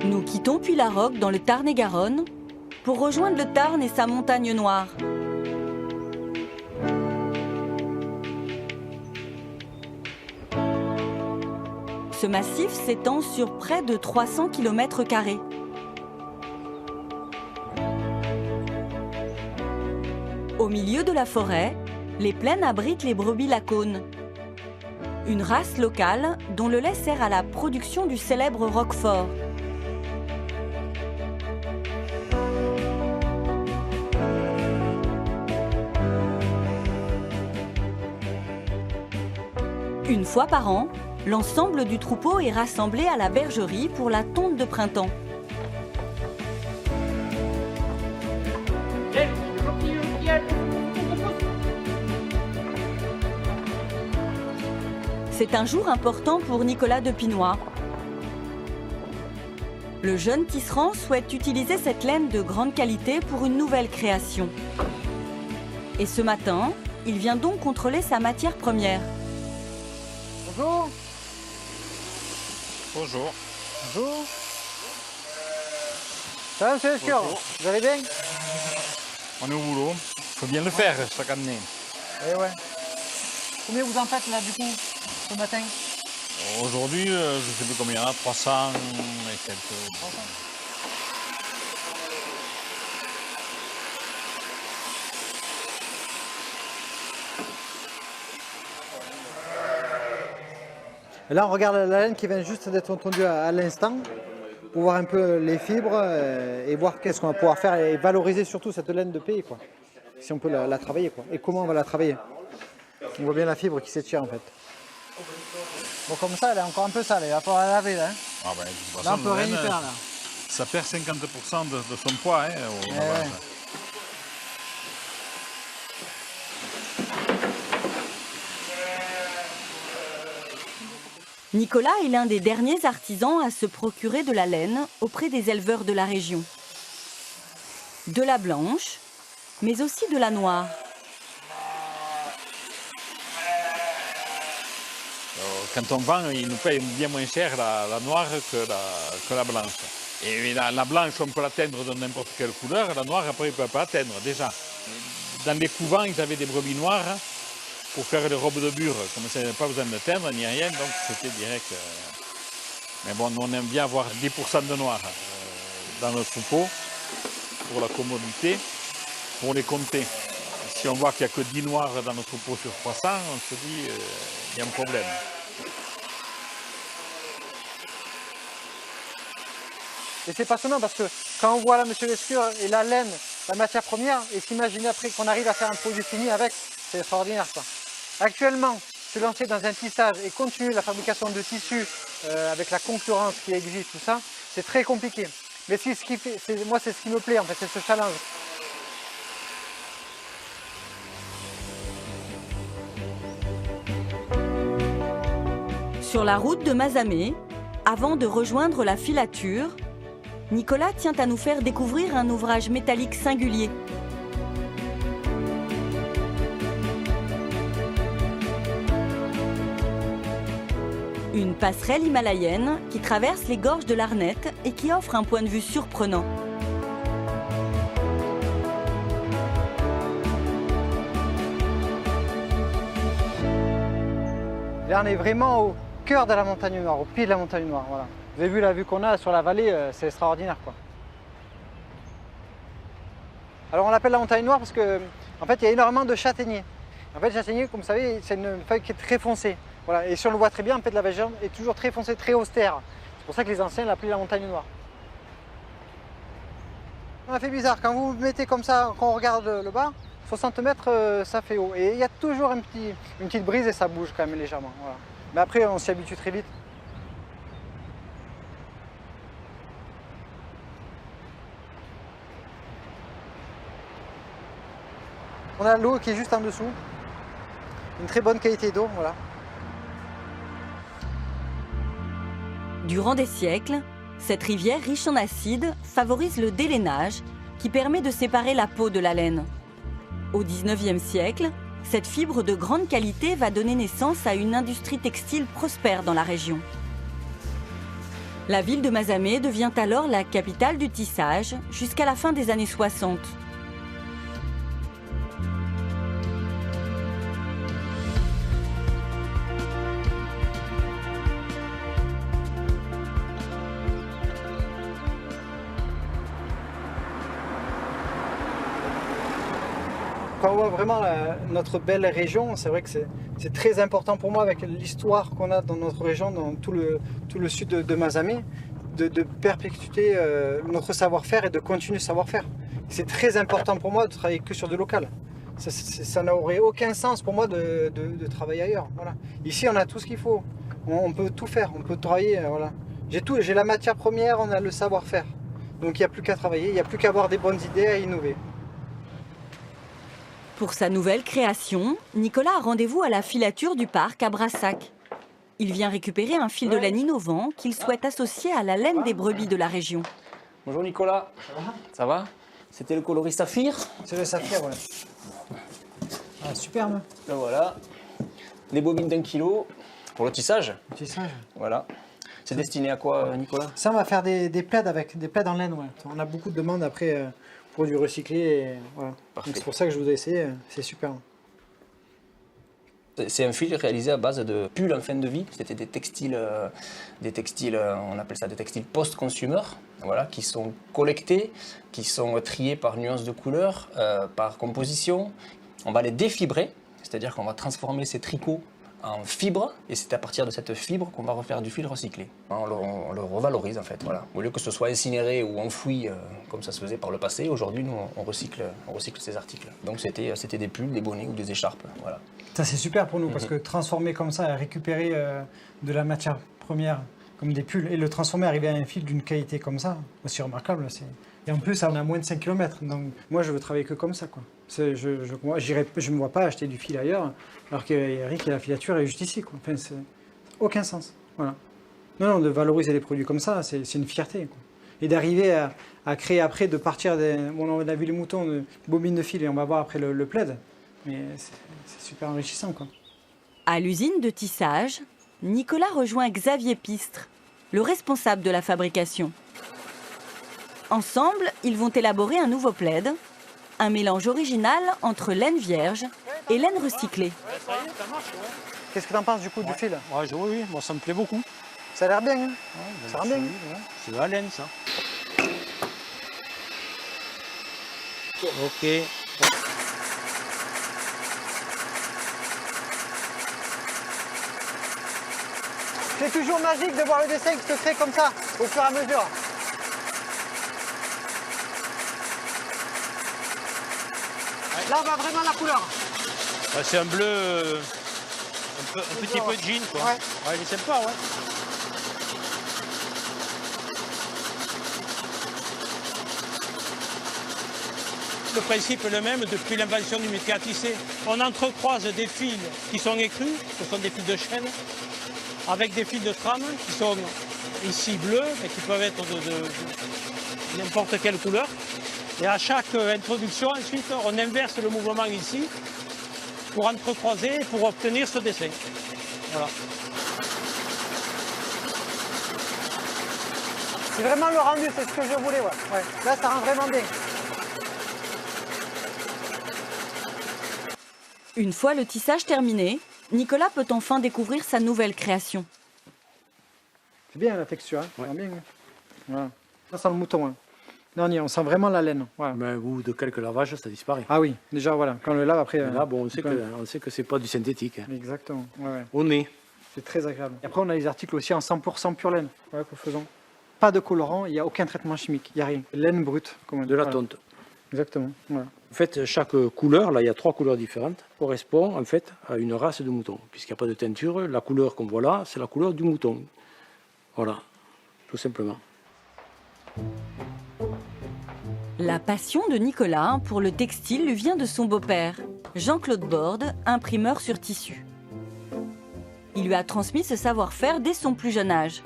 Nous quittons Puylaroc dans le Tarn-et-Garonne pour rejoindre le Tarn et sa montagne noire. Ce massif s'étend sur près de 300 km². Au milieu de la forêt, les plaines abritent les brebis lacones, une race locale dont le lait sert à la production du célèbre Roquefort. Une fois par an, l'ensemble du troupeau est rassemblé à la bergerie pour la tonte de printemps. C'est un jour important pour Nicolas Depinois. Le jeune tisserand souhaite utiliser cette laine de grande qualité pour une nouvelle création. Et ce matin, il vient donc contrôler sa matière première. Bonjour. Bonjour. Bonjour. Ça va, monsieur Lescure? Vous allez bien? On est au boulot. Il faut bien le faire chaque année. Eh ouais. Combien vous en faites là du coup, ce matin? Aujourd'hui, je ne sais plus combien il y en a, 300 et quelques. 300. Et là, on regarde la laine qui vient juste d'être tondue à l'instant pour voir un peu les fibres et voir qu'est-ce qu'on va pouvoir faire et valoriser surtout cette laine de pays, quoi. Si on peut la travailler, quoi. Et comment on va la travailler. On voit bien la fibre qui s'étire en fait. Bon, comme ça, elle est encore un peu sale, il va falloir la laver là. Hein. Ah ben, de toute façon, Là, on peut rien y faire là. Ça perd 50% de son poids. Hein, au lavage. Ouais. Nicolas est l'un des derniers artisans à se procurer de la laine auprès des éleveurs de la région. De la blanche, mais aussi de la noire. Quand on vend, ils nous payent bien moins cher la noire que la blanche. Et la blanche, on peut l'atteindre de n'importe quelle couleur. La noire, après, on ne peut pas l'atteindre déjà. Dans les couvents, ils avaient des brebis noires pour faire des robes de bure. Comme ça, il n'y avait pas besoin de teindre ni rien, donc c'était direct. Mais bon, nous, on aime bien avoir 10% de noir dans le troupeau pour la commodité, pour les compter. Si on voit qu'il n'y a que 10 noirs dans notre troupeau sur 300, on se dit il y a un problème. Et c'est passionnant parce que quand on voit là, monsieur Lescure, et la laine, la matière première, et s'imaginer après qu'on arrive à faire un produit fini avec, c'est extraordinaire quoi. Actuellement, se lancer dans un tissage et continuer la fabrication de tissus avec la concurrence qui existe, tout ça, c'est très compliqué. Mais moi, c'est ce qui me plaît en fait, c'est ce challenge. Sur la route de Mazamet, avant de rejoindre la filature, Nicolas tient à nous faire découvrir un ouvrage métallique singulier. Une passerelle himalayenne qui traverse les gorges de l'Arnette et qui offre un point de vue surprenant. Là, on est vraiment au cœur de la montagne noire, au pied de la montagne noire. Voilà. Vous avez vu la vue qu'on a sur la vallée, c'est extraordinaire quoi. Alors on l'appelle la montagne noire parce que en fait il y a énormément de châtaigniers. En fait le châtaignier, comme vous savez, c'est une feuille qui est très foncée. Voilà. Et si on le voit très bien, en fait la végétation est toujours très foncée, très austère. C'est pour ça que les anciens l'appelaient la montagne noire. Ça fait bizarre, quand vous vous mettez comme ça, quand on regarde le bas, 60 mètres ça fait haut. Et il y a toujours une petite brise et ça bouge quand même légèrement. Voilà. Mais après on s'y habitue très vite. On a l'eau qui est juste en dessous, une très bonne qualité d'eau, voilà. Durant des siècles, cette rivière riche en acide favorise le délainage qui permet de séparer la peau de la laine. Au XIXe siècle, cette fibre de grande qualité va donner naissance à une industrie textile prospère dans la région. La ville de Mazamet devient alors la capitale du tissage jusqu'à la fin des années 60. Quand on voit vraiment notre belle région, c'est vrai que c'est très important pour moi avec l'histoire qu'on a dans notre région, dans tout le sud de Mazamet, de perpétuer notre savoir-faire et de continuer ce savoir-faire. C'est très important pour moi de travailler que sur du local. Ça n'aurait aucun sens pour moi de travailler ailleurs. Voilà. Ici, on a tout ce qu'il faut. On peut tout faire, on peut travailler. Voilà. J'ai la matière première, on a le savoir-faire. Donc il n'y a plus qu'à travailler, il n'y a plus qu'à avoir des bonnes idées, à innover. Pour sa nouvelle création, Nicolas a rendez-vous à la filature du parc à Brassac. Il vient récupérer un fil de laine innovant qu'il souhaite associer à la laine des brebis de la région. Bonjour Nicolas. Ça va? C'était le coloris saphir? C'est le saphir, ouais. Ah, superbe. Ben voilà. Des bobines d'1 kilo pour le tissage. Le tissage. Voilà. C'est destiné à quoi, Nicolas? Ça, on va faire des plaids avec des plaids en laine, ouais. On a beaucoup de demandes après pour du recyclé. Et, voilà. C'est pour ça que je vous ai essayé, c'est super. C'est un fil réalisé à base de pulls en fin de vie. C'était des textiles, on appelle ça des textiles post-consumer, voilà, qui sont collectés, qui sont triés par nuances de couleurs, par composition. On va les défibrer, c'est-à-dire qu'on va transformer ces tricots en fibres, et c'est à partir de cette fibre qu'on va refaire du fil recyclé. On le revalorise en fait, voilà. Au lieu que ce soit incinéré ou enfoui comme ça se faisait par le passé, aujourd'hui nous on recycle ces articles. Donc c'était des pulls, des bonnets ou des écharpes, voilà. Ça c'est super pour nous parce que transformer comme ça et récupérer de la matière première comme des pulls et le transformer, arriver à un fil d'une qualité comme ça, aussi remarquable. Et en plus, on a moins de 5 km, donc moi je veux travailler que comme ça, quoi. Je ne me vois pas acheter du fil ailleurs, alors qu'Eric et la filature est juste ici, quoi. Enfin, c'est aucun sens. Voilà. Non, de valoriser les produits comme ça, c'est une fierté, quoi. Et d'arriver à créer après, de partir on a vu les moutons, de bobines de fil, et on va voir après le plaid. Mais c'est super enrichissant, quoi. À l'usine de tissage, Nicolas rejoint Xavier Pistre, le responsable de la fabrication. Ensemble, ils vont élaborer un nouveau plaid, un mélange original entre laine vierge et laine recyclée. Qu'est-ce que tu en penses du coup du fil? Oui, moi ça me plaît beaucoup. Ça a l'air bien, hein? Ouais, ça rend bien. C'est de la laine, ça. Ok. C'est toujours magique de voir le dessin qui se fait comme ça, au fur et à mesure. Là, on voit vraiment la couleur. Ouais, c'est un bleu, un petit peu de jean, quoi. Ouais. Ouais, il est sympa, ouais. Le principe est le même depuis l'invention du métier à tisser. On entrecroise des fils qui sont écrus, ce sont des fils de chaîne, avec des fils de trame qui sont ici bleus, mais qui peuvent être de n'importe quelle couleur. Et à chaque introduction, ensuite, on inverse le mouvement ici pour entrecroiser et pour obtenir ce dessin. Voilà. C'est vraiment le rendu, c'est ce que je voulais, ouais. Là, ça rend vraiment bien. Une fois le tissage terminé, Nicolas peut enfin découvrir sa nouvelle création. C'est bien la texture, hein. Ouais. Bien, hein. Voilà. Ça sent le mouton, hein. Non, on sent vraiment la laine. Voilà. Mais au bout de quelques lavages, ça disparaît. Ah oui, déjà voilà, quand on le lave après... Là, bon, on sait que c'est pas du synthétique. Hein. Exactement, ouais. Au nez. C'est très agréable. Et après, on a les articles aussi en 100% pure laine, voilà, que nous faisons. Pas de colorant, il n'y a aucun traitement chimique, il n'y a rien. Laine brute, comme on dit. De la voilà. tonte. Exactement, voilà. En fait, chaque couleur, là, il y a 3 couleurs différentes, correspond en fait à une race de mouton. Puisqu'il n'y a pas de teinture, la couleur qu'on voit là, c'est la couleur du mouton. Voilà, tout simplement. La passion de Nicolas pour le textile lui vient de son beau-père, Jean-Claude Borde, imprimeur sur tissu. Il lui a transmis ce savoir-faire dès son plus jeune âge.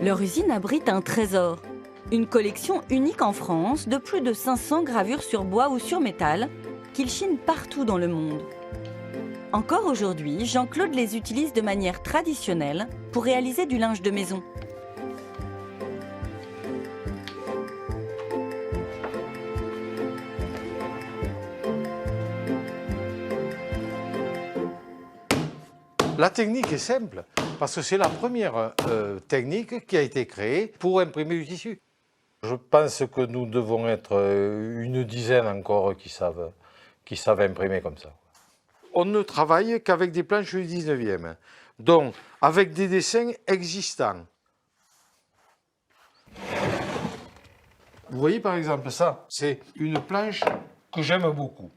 Leur usine abrite un trésor, Une collection unique en France de plus de 500 gravures sur bois ou sur métal qu'il chine partout dans le monde. Encore aujourd'hui, Jean-Claude les utilise de manière traditionnelle pour réaliser du linge de maison. La technique est simple, parce que c'est la première technique qui a été créée pour imprimer du tissu. Je pense que nous devons être une dizaine encore qui savent imprimer comme ça. On ne travaille qu'avec des planches du 19e, donc avec des dessins existants. Vous voyez par exemple ça, c'est une planche que j'aime beaucoup.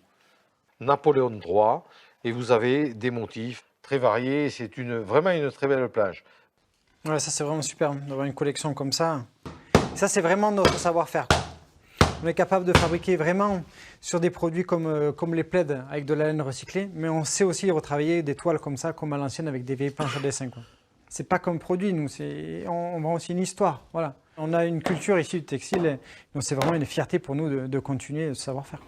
Napoléon III, et vous avez des motifs très variés, c'est vraiment une très belle planche. Ouais, ça c'est vraiment super d'avoir une collection comme ça. Ça c'est vraiment notre savoir-faire. On est capable de fabriquer vraiment sur des produits comme les plaids avec de la laine recyclée, mais on sait aussi retravailler des toiles comme ça, comme à l'ancienne avec des vieilles planches à dessin. C'est pas comme produit, nous, on vend aussi une histoire. Voilà. On a une culture ici du textile, donc c'est vraiment une fierté pour nous de continuer ce savoir-faire.